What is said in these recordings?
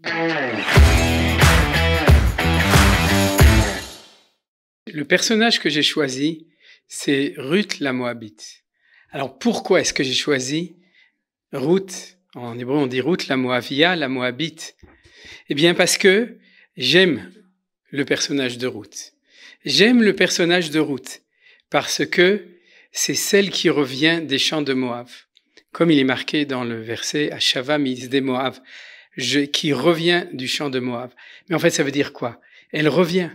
Le personnage que j'ai choisi, c'est Ruth la Moabite. Alors pourquoi est-ce que j'ai choisi Ruth? En hébreu on dit Ruth la Moavia, la Moabite. Eh bien parce que j'aime le personnage de Ruth. J'aime le personnage de Ruth parce que c'est celle qui revient des champs de Moab. Comme il est marqué dans le verset « Ashava mi'izde Moab », qui revient du champ de Moab. Mais en fait, ça veut dire quoi? Elle revient.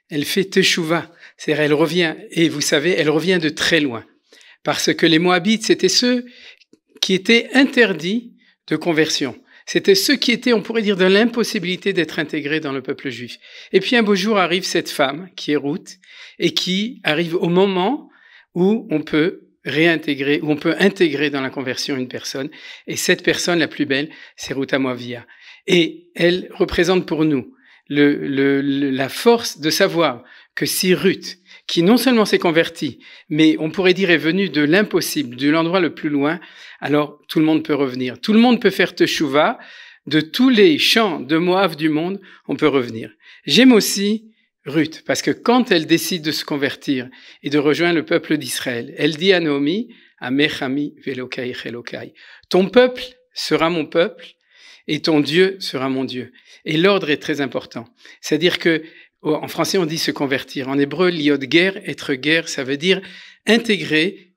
Elle fait teshuva, c'est-à-dire elle revient, et vous savez, elle revient de très loin. Parce que les Moabites, c'était ceux qui étaient interdits de conversion. C'était ceux qui étaient, on pourrait dire, dans l'impossibilité d'être intégrés dans le peuple juif. Et puis un beau jour arrive cette femme, qui est Ruth, et qui arrive au moment où on peut réintégrer, où on peut intégrer dans la conversion une personne. Et cette personne la plus belle, c'est Ruth Moavia. Et elle représente pour nous la force de savoir que si Ruth, qui non seulement s'est convertie, mais on pourrait dire est venue de l'impossible, de l'endroit le plus loin, alors tout le monde peut revenir. Tout le monde peut faire teshuva. De tous les champs de Moab du monde, on peut revenir. J'aime aussi Ruth, parce que quand elle décide de se convertir et de rejoindre le peuple d'Israël, elle dit à Naomi, Amechami velokai chelokai, ton peuple sera mon peuple et ton Dieu sera mon Dieu. Et l'ordre est très important. C'est-à-dire que, en français, on dit se convertir. En hébreu, liot ger, être ger, ça veut dire intégrer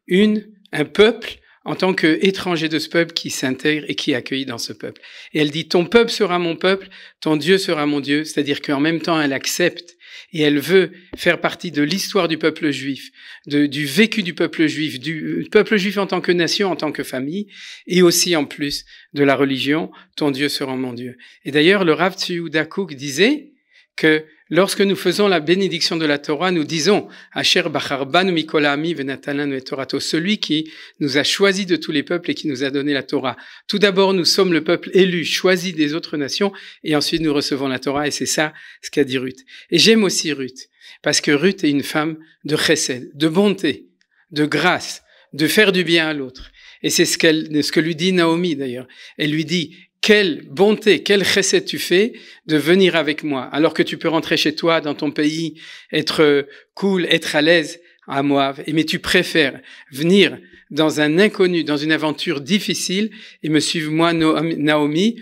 un peuple en tant qu'étranger de ce peuple qui s'intègre et qui est accueilli dans ce peuple. Et elle dit, ton peuple sera mon peuple, ton Dieu sera mon Dieu. C'est-à-dire qu'en même temps, elle accepte et elle veut faire partie de l'histoire du peuple juif, du vécu du peuple juif en tant que nation, en tant que famille, et aussi en plus de la religion, ton Dieu sera mon Dieu. Et d'ailleurs, le Rav Tzvi Kook disait que lorsque nous faisons la bénédiction de la Torah, nous disons Asher bachar banu mikol ha'amim venatan lanu et Torato, celui qui nous a choisi de tous les peuples et qui nous a donné la Torah. Tout d'abord, nous sommes le peuple élu, choisi des autres nations, et ensuite nous recevons la Torah, et c'est ça ce qu'a dit Ruth. Et j'aime aussi Ruth, parce que Ruth est une femme de chesed, de bonté, de grâce, de faire du bien à l'autre. Et c'est ce que lui dit Naomi d'ailleurs. Elle lui dit, quelle bonté, quel chesed tu fais de venir avec moi, alors que tu peux rentrer chez toi, dans ton pays, être cool, être à l'aise à Moab, mais tu préfères venir dans un inconnu, dans une aventure difficile, et me suivre moi, Naomi,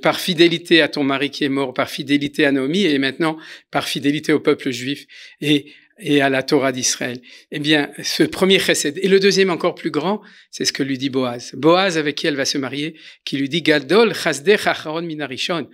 par fidélité à ton mari qui est mort, par fidélité à Naomi, et maintenant par fidélité au peuple juif et à la Torah d'Israël. Eh bien, ce premier chesed. Et le deuxième encore plus grand, c'est ce que lui dit Boaz. Boaz, avec qui elle va se marier, qui lui dit, Gadol chasdech acharon min harishon.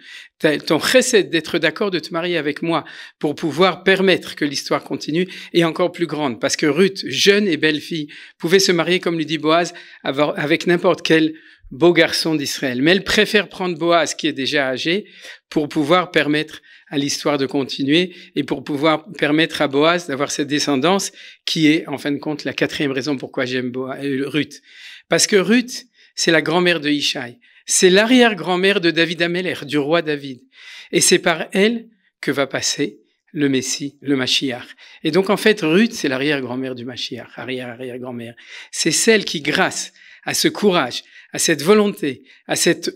Ton chesed d'être d'accord de te marier avec moi pour pouvoir permettre que l'histoire continue est encore plus grande. Parce que Ruth, jeune et belle fille, pouvait se marier, comme lui dit Boaz, avec n'importe quel beau garçon d'Israël. Mais elle préfère prendre Boaz, qui est déjà âgé, pour pouvoir permettre à l'histoire de continuer et pour pouvoir permettre à Boaz d'avoir cette descendance qui est, en fin de compte, la quatrième raison pourquoi j'aime Ruth. Parce que Ruth, c'est la grand-mère de Ishaï. C'est l'arrière-grand-mère de David Amelech, du roi David. Et c'est par elle que va passer le Messie, le Mashiach. Et donc, en fait, Ruth, c'est l'arrière-grand-mère du Mashiach, arrière-arrière-grand-mère. C'est celle qui, grâce à ce courage, à cette volonté, à cet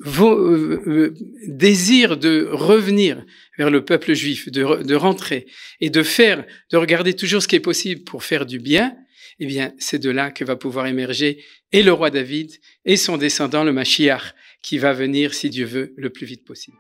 désir de revenir vers le peuple juif, de rentrer et de regarder toujours ce qui est possible pour faire du bien, eh bien, c'est de là que va pouvoir émerger et le roi David et son descendant, le Mashiach, qui va venir, si Dieu veut, le plus vite possible.